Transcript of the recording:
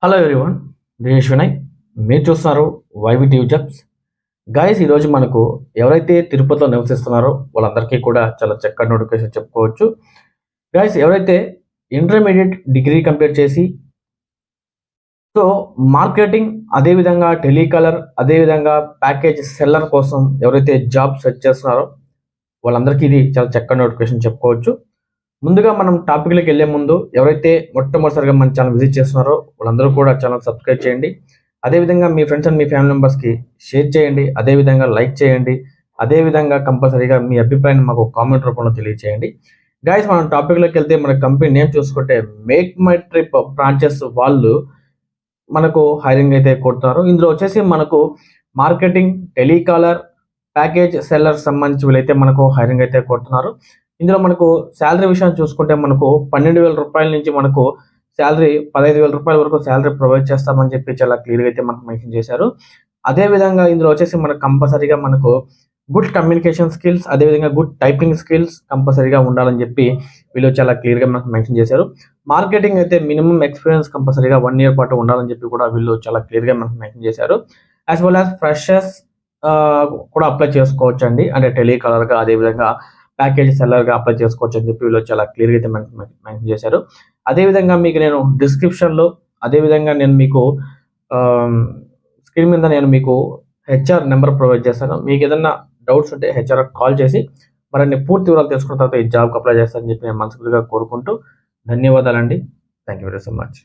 Hello everyone, Dinesh Vinay. మీరు చూస్తున్నారు YV TV jobs. Guys, ఈరోజు మనకు ఎవరైతే తిరుపతిలో నివసిస్తున్నారో వాళ్ళందరికీ కూడా చాలా చక్కటి నోటిఫికేషన్ చెప్పుకోవచ్చు. గాయస్, ఎవరైతే ఇంటర్మీడియట్ డిగ్రీ కంప్లీట్ చేసి సో మార్కెటింగ్, అదేవిధంగా టెలికాలర్, అదేవిధంగా ప్యాకేజ్ సెల్లర్ కోసం ఎవరైతే జాబ్ సెర్చ్ చేస్తున్నారో వాళ్ళందరికీ ఇది చాలా చక్కటి నోటిఫికేషన్ చెప్పుకోవచ్చు. ముందుగా మనం టాపిక్లోకి వెళ్ళే ముందు ఎవరైతే మొట్టమొదటిసారిగా మన ఛానల్ విజిట్ చేస్తున్నారో వాళ్ళందరూ కూడా ఛానల్ సబ్స్క్రైబ్ చేయండి. అదేవిధంగా మీ ఫ్రెండ్స్ అండ్ మీ ఫ్యామిలీ మెంబర్స్కి షేర్ చేయండి. అదేవిధంగా లైక్ చేయండి. అదేవిధంగా కంపల్సరీగా మీ అభిప్రాయాన్ని మాకు కామెంట్ రూపంలో తెలియచేయండి. గైస్, మనం టాపిక్లోకి వెళ్తే మన కంపెనీ నేమ్ చూసుకుంటే మేక్ మై ట్రిప్ బ్రాంచెస్ వాళ్ళు మనకు హైరింగ్ అయితే కొడుతున్నారు. ఇందులో వచ్చేసి మనకు మార్కెటింగ్, టెలికాలర్, ప్యాకేజ్ సెల్లర్ సంబంధించి వీళ్ళైతే మనకు హైరింగ్ అయితే కొడుతున్నారు. ఇందులో మనకు శాలరీ విషయాన్ని చూసుకుంటే మనకు 12,000 రూపాయల నుంచి మనకు శాలరీ 15,000 రూపాయల వరకు శాలరీ ప్రొవైడ్ చేస్తామని చెప్పి చాలా క్లియర్గా అయితే మనకు మెన్షన్ చేశారు. అదేవిధంగా ఇందులో వచ్చేసి మనకు కంపల్సరీగా మనకు గుడ్ కమ్యూనికేషన్ స్కిల్స్, అదేవిధంగా గుడ్ టైపింగ్ స్కిల్స్ కంపల్సరీగా ఉండాలని చెప్పి వీళ్ళు చాలా క్లియర్గా మనకు మెన్షన్ చేశారు. మార్కెటింగ్ అయితే మినిమం ఎక్స్పీరియన్స్ కంపల్సరీగా 1 year పాటు ఉండాలని చెప్పి కూడా వీళ్ళు చాలా క్లియర్గా మనకు మెన్షన్ చేశారు. యాజ్ వెల్ యాజ్ ఫ్రెషర్స్ కూడా అప్లై చేసుకోవచ్చు అండి, అంటే టెలికాలర్గా అదేవిధంగా ప్యాకేజ్ సెల్లర్గా అప్లై చేసుకోవచ్చు అని చెప్పి వీళ్ళు చాలా క్లియర్గా అయితే మెన్షన్ చేశారు. అదేవిధంగా మీకు నేను డిస్క్రిప్షన్లో, అదేవిధంగా నేను మీకు స్క్రీన్ మీద నేను మీకు హెచ్ఆర్ నెంబర్ ప్రొవైడ్ చేస్తాను. మీకు ఏదైనా డౌట్స్ ఉంటే హెచ్ఆర్ కాల్ చేసి మరిన్ని పూర్తి వివరాలు తెలుసుకున్న తర్వాత ఈ జాబ్కి అప్లై చేస్తానని చెప్పి నేను మనస్ఫూర్తిగా కోరుకుంటూ ధన్యవాదాలండి. Thank you very so much.